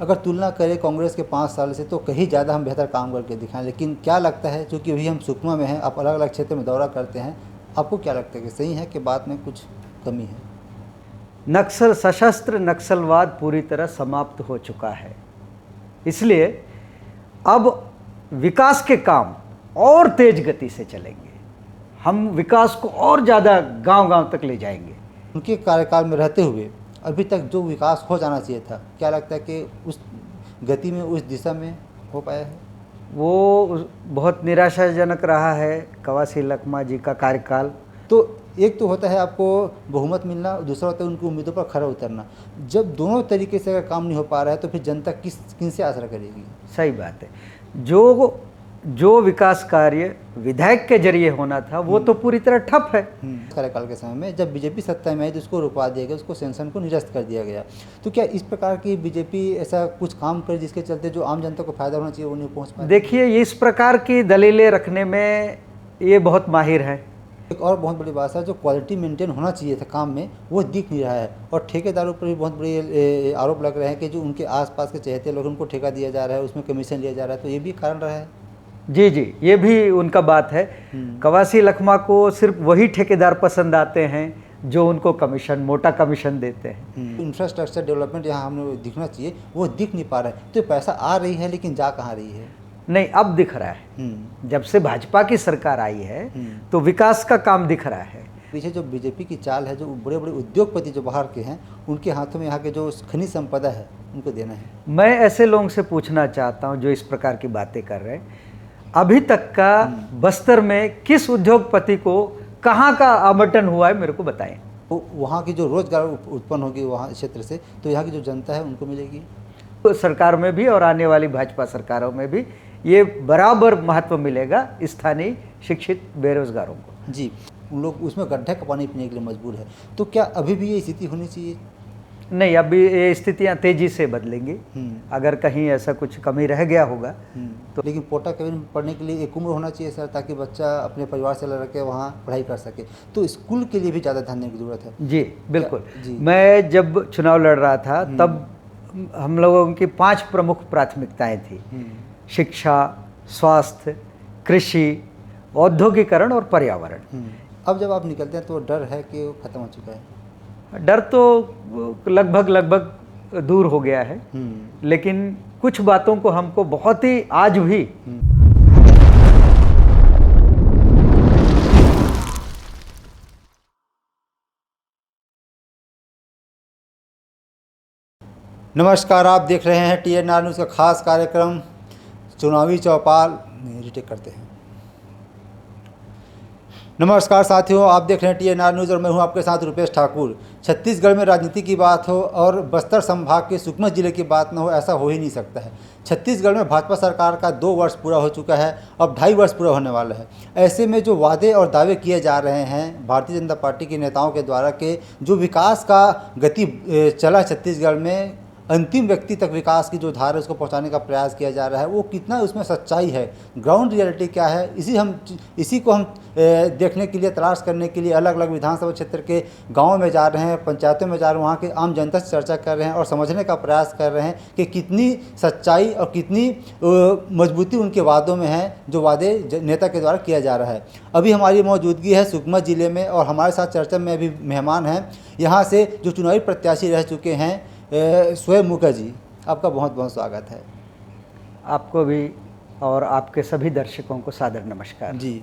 अगर तुलना करें कांग्रेस के 5 साल से तो कहीं ज़्यादा हम बेहतर काम करके दिखाएं, लेकिन क्या लगता है, क्योंकि अभी हम सुकमा में हैं, आप अलग अलग क्षेत्र में दौरा करते हैं, आपको क्या लगता है कि सही है कि बात में कुछ कमी है? नक्सल सशस्त्र नक्सलवाद पूरी तरह समाप्त हो चुका है, इसलिए अब विकास के काम और तेज गति से चलेंगे। हम विकास को और ज़्यादा गांव-गांव तक ले जाएंगे। उनके कार्यकाल में रहते हुए अभी तक जो विकास हो जाना चाहिए था, क्या लगता है कि उस गति में, उस दिशा में हो पाया है? वो बहुत निराशाजनक रहा है कवासी लखमा जी का कार्यकाल। तो एक तो होता है आपको बहुमत मिलना, दूसरा होता है उनकी उम्मीदों पर खरा उतरना। जब दोनों तरीके से अगर काम नहीं हो पा रहा है तो फिर जनता किन से आशा करेगी? सही बात है। जो विकास कार्य विधायक के जरिए होना था वो तो पूरी तरह ठप है। कार्यकाल के समय में जब बीजेपी सत्ता में आई तो उसको रुकवा दिया गया, उसको सेंसन को निरस्त कर दिया गया। तो क्या इस प्रकार की बीजेपी ऐसा कुछ काम करे जिसके चलते जो आम जनता को फायदा होना चाहिए वो नहीं पहुँच पाए? देखिए, इस प्रकार की दलीलें रखने में ये बहुत माहिर है। एक और बहुत बड़ी बात है, जो क्वालिटी मेंटेन होना चाहिए था काम में वो दिख नहीं रहा है, और ठेकेदारों पर भी बहुत बड़े आरोप लग रहे हैं कि जो उनके आसपास के चहेते लोग, उनको ठेका दिया जा रहा है, उसमें कमीशन लिया जा रहा है, तो ये भी कारण रहा है। जी जी, ये भी उनका बात है। कवासी लखमा को सिर्फ वही ठेकेदार पसंद आते हैं जो उनको कमीशन, मोटा कमीशन देते हैं। इंफ्रास्ट्रक्चर डेवलपमेंट यहाँ हमें दिखना चाहिए, वो दिख नहीं पा रहा है। तो पैसा आ रही है लेकिन जा कहाँ रही है? नहीं, अब दिख रहा है। जब से भाजपा की सरकार आई है तो विकास का काम दिख रहा है। पीछे जो बीजेपी की चाल है, जो बड़े बड़े उद्योगपति जो बाहर के हैं, उनके हाथों में यहाँ के जो खनिज संपदा है उनको देना है। मैं ऐसे लोगों से पूछना चाहता हूँ जो इस प्रकार की बातें कर रहे हैं, अभी तक का बस्तर में किस उद्योगपति को कहाँ का आवंटन हुआ है, मेरे को बताएं। तो वहाँ की जो रोजगार उत्पन्न होगी वहाँ क्षेत्र से, तो यहाँ की जो जनता है उनको मिलेगी। तो सरकार में भी और आने वाली भाजपा सरकारों में भी ये बराबर महत्व मिलेगा स्थानीय शिक्षित बेरोजगारों को। जी, उन लोग उसमें गड्ढे का पानी पीने के लिए मजबूर है। तो क्या अभी भी ये स्थिति होनी चाहिए? नहीं, अभी ये स्थितियाँ तेजी से बदलेंगी। अगर कहीं ऐसा कुछ कमी रह गया होगा तो। लेकिन पोटा केबिन में पढ़ने के लिए एक उम्र होना चाहिए सर, ताकि बच्चा अपने परिवार से लड़ के वहाँ पढ़ाई कर सके। तो स्कूल के लिए भी ज़्यादा ध्यान देने की ज़रूरत है। जी बिल्कुल। मैं जब चुनाव लड़ रहा था तब हम लोगों की 5 प्रमुख प्राथमिकताएं थी: शिक्षा, स्वास्थ्य, कृषि, औद्योगिकरण और पर्यावरण। अब जब आप निकलते हैं तो डर है कि वो खत्म हो चुका है? डर तो लगभग दूर हो गया है, लेकिन कुछ बातों को हमको बहुत ही आज भी नमस्कार, आप देख रहे हैं TNR न्यूज़ का खास कार्यक्रम चुनावी चौपाल। रिटेक करते हैं। नमस्कार साथियों, आप देख रहे हैं TNR न्यूज़ और मैं हूं आपके साथ रुपेश ठाकुर। छत्तीसगढ़ में राजनीति की बात हो और बस्तर संभाग के सुकमा जिले की बात न हो, ऐसा हो ही नहीं सकता है। छत्तीसगढ़ में भाजपा सरकार का 2 वर्ष पूरा हो चुका है, अब 2.5 वर्ष पूरा होने वाला है। ऐसे में जो वादे और दावे किए जा रहे हैं भारतीय जनता पार्टी के नेताओं के द्वारा के जो विकास का गति चला छत्तीसगढ़ में, अंतिम व्यक्ति तक विकास की जो धारा है उसको पहुंचाने का प्रयास किया जा रहा है, वो कितना उसमें सच्चाई है, ग्राउंड रियलिटी क्या है, इसी को हम देखने के लिए, तलाश करने के लिए अलग अलग विधानसभा क्षेत्र के गाँव में जा रहे हैं, पंचायतों में जा रहे हैं, वहाँ के आम जनता से चर्चा कर रहे हैं और समझने का प्रयास कर रहे हैं कि कितनी सच्चाई और कितनी मजबूती उनके वादों में है, जो वादे नेता के द्वारा किया जा रहा है। अभी हमारी मौजूदगी है सुकमा जिले में और हमारे साथ चर्चा में अभी मेहमान हैं यहाँ से जो चुनावी प्रत्याशी रह चुके हैं, स्वयं मुखर्जी। आपका बहुत बहुत स्वागत है। आपको भी और आपके सभी दर्शकों को सादर नमस्कार। जी,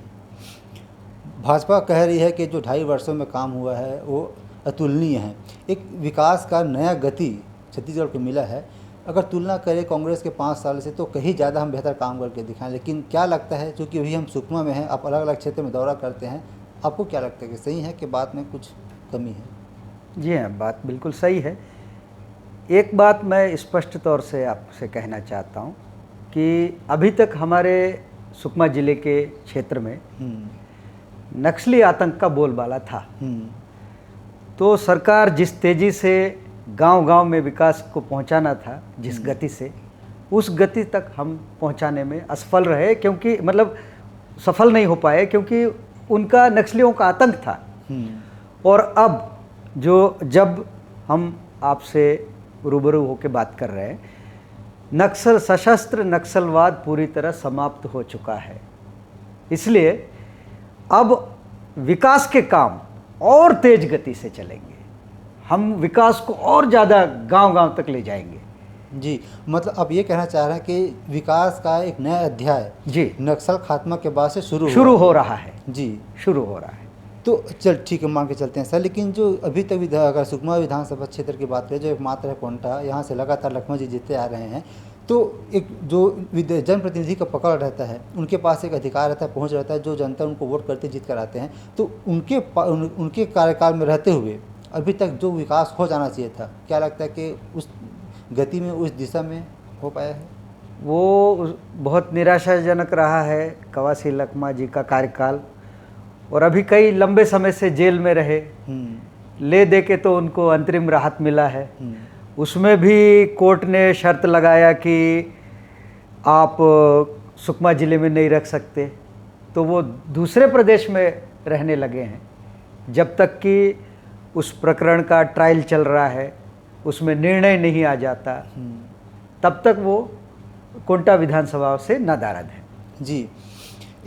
भाजपा कह रही है कि जो 2.5 वर्षों में काम हुआ है वो अतुलनीय है, एक विकास का नया गति छत्तीसगढ़ को मिला है। अगर तुलना करें कांग्रेस के 5 साल से तो कहीं ज़्यादा हम बेहतर काम करके दिखाएं, लेकिन क्या लगता है, क्योंकि अभी हम सुकमा में हैं, आप अलग अलग क्षेत्र में दौरा करते हैं, आपको क्या लगता है कि सही है कि बात में कुछ कमी है? जी हाँ, बात बिल्कुल सही है। एक बात मैं स्पष्ट तौर से आपसे कहना चाहता हूँ कि अभी तक हमारे सुकमा जिले के क्षेत्र में नक्सली आतंक का बोलबाला था। तो सरकार जिस तेज़ी से गांव-गांव में विकास को पहुंचाना था, जिस गति से, उस गति तक हम पहुंचाने में असफल रहे, क्योंकि मतलब सफल नहीं हो पाए, क्योंकि उनका नक्सलियों का आतंक था। और अब जब हम आपसे रूबरू होकर बात कर रहे हैं सशस्त्र नक्सलवाद पूरी तरह समाप्त हो चुका है। इसलिए अब विकास के काम और तेज गति से चलेंगे। हम विकास को और ज़्यादा गांव-गांव तक ले जाएंगे। जी, मतलब आप ये कहना चाह रहे हैं कि विकास का एक नया अध्याय जी नक्सल खात्मा के बाद से शुरू हो रहा है। जी, शुरू हो रहा है। तो चल ठीक है, मान के चलते हैं सर। लेकिन जो अभी तक अगर सुकमा विधानसभा क्षेत्र की बात करें, जो एकमात्र है कोंटा, यहाँ से लगातार लखमा जी जीतते आ रहे हैं, तो एक जो जनप्रतिनिधि का पकड़ रहता है, उनके पास एक अधिकार रहता है, पहुँच रहता है, जो जनता उनको वोट करते जीत कर आते हैं। तो उनके कार्यकाल में रहते हुए अभी तक जो विकास हो जाना चाहिए था, क्या लगता है कि उस गति में, उस दिशा में हो पाया है? वो बहुत निराशाजनक रहा है कवासी लखमा जी का कार्यकाल। और अभी कई लंबे समय से जेल में रहे, ले दे के तो उनको अंतरिम राहत मिला है। उसमें भी कोर्ट ने शर्त लगाया कि आप सुकमा ज़िले में नहीं रख सकते, तो वो दूसरे प्रदेश में रहने लगे हैं। जब तक कि उस प्रकरण का ट्रायल चल रहा है, उसमें निर्णय नहीं आ जाता, तब तक वो कोंटा विधानसभा से नादारद है। जी,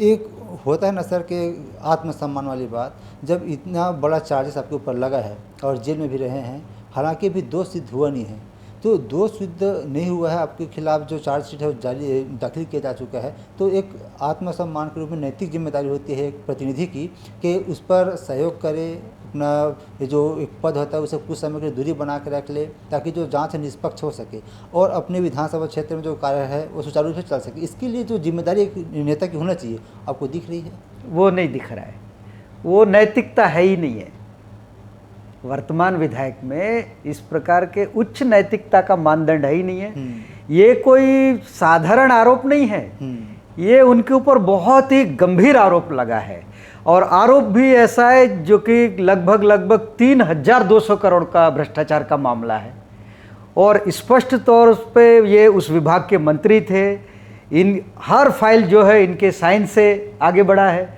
एक होता है ना सर कि आत्मसम्मान वाली बात, जब इतना बड़ा चार्जेस आपके ऊपर लगा है और जेल में भी रहे हैं, हालांकि भी दोष सिद्ध हुआ नहीं है, तो दोष सिद्ध नहीं हुआ है, आपके खिलाफ जो चार्जशीट है वो जारी दाखिल किया जा चुका है, तो एक आत्मसम्मान के रूप में नैतिक जिम्मेदारी होती है एक प्रतिनिधि की कि उस पर सहयोग करे, अपना जो एक पद होता है उसे कुछ समय के लिए दूरी बना के रख ले, ताकि जो जांच है निष्पक्ष हो सके और अपने विधानसभा क्षेत्र में जो कार्य है वो सुचारू रूप से चल सके। इसके लिए जो जिम्मेदारी एक नेता की होना चाहिए, आपको दिख रही है? वो नहीं दिख रहा है। वो नैतिकता है ही नहीं है। वर्तमान विधायक में इस प्रकार के उच्च नैतिकता का मानदंड है ही नहीं है। ये कोई साधारण आरोप नहीं है, ये उनके ऊपर बहुत ही गंभीर आरोप लगा है। और आरोप भी ऐसा है जो कि लगभग 3200 करोड़ का भ्रष्टाचार का मामला है। और स्पष्ट तौर पे ये उस विभाग के मंत्री थे, इन हर फाइल जो है इनके साइन से आगे बढ़ा है।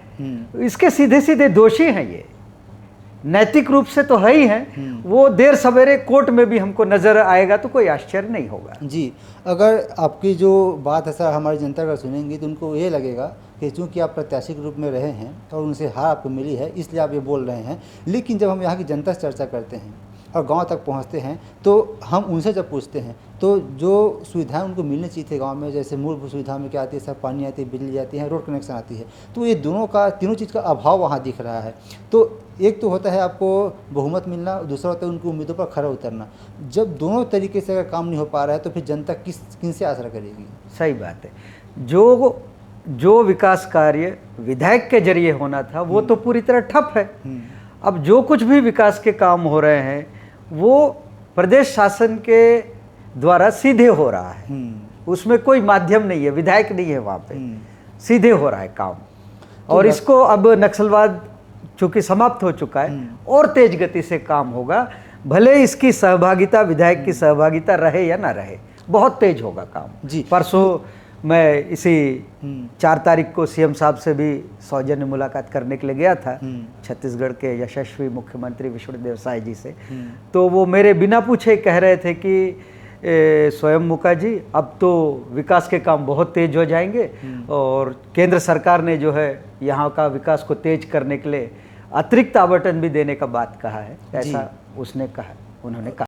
इसके सीधे सीधे दोषी हैं ये, नैतिक रूप से तो है ही हैं। वो देर सवेरे कोर्ट में भी हमको नजर आएगा तो कोई आश्चर्य नहीं होगा। जी, अगर आपकी जो बात है सर हमारी जनता अगर सुनेंगी तो उनको ये लगेगा कि चूँकि आप प्रत्याशी के रूप में रहे हैं और उनसे हार आपको मिली है इसलिए आप ये बोल रहे हैं। लेकिन जब हम यहाँ की जनता से चर्चा करते हैं और गांव तक पहुँचते हैं तो हम उनसे जब पूछते हैं तो जो सुविधाएं उनको मिलनी चाहिए थी गांव में, जैसे मूलभूत सुविधा में क्या आती है सर, पानी आती है, बिजली आती है, रोड कनेक्शन आती है, तो ये तीनों चीज़ का अभाव वहाँ दिख रहा है। तो एक तो होता है आपको बहुमत मिलना, दूसरा होता है उनकी उम्मीदों पर खरा उतरना। जब दोनों तरीके से अगर काम नहीं हो पा रहा है तो फिर जनता किन से आसरा करेगी? सही बात है। जो विकास कार्य विधायक के जरिए होना था वो तो पूरी तरह ठप है। अब जो कुछ भी विकास के काम हो रहे हैं वो प्रदेश शासन के द्वारा सीधे हो रहा है, उसमें कोई माध्यम नहीं है, विधायक नहीं है वहाँ पे, सीधे हो रहा है काम। और इसको अब नक्सलवाद चूँकि समाप्त हो चुका है और तेज गति से काम होगा, भले इसकी सहभागिता, विधायक की सहभागिता रहे या ना रहे, बहुत तेज होगा काम। जी, परसों मैं इसी 4 तारीख को सीएम साहब से भी सौजन्य मुलाकात करने के लिए गया था, छत्तीसगढ़ के यशस्वी मुख्यमंत्री विष्णुदेव साय जी से। तो वो मेरे बिना पूछे कह रहे थे कि स्वयं मुका जी अब तो विकास के काम बहुत तेज हो जाएंगे और केंद्र सरकार ने जो है यहाँ का विकास को तेज करने के लिए अतिरिक्त आवंटन भी देने का बात कहा है, ऐसा उन्होंने कहा।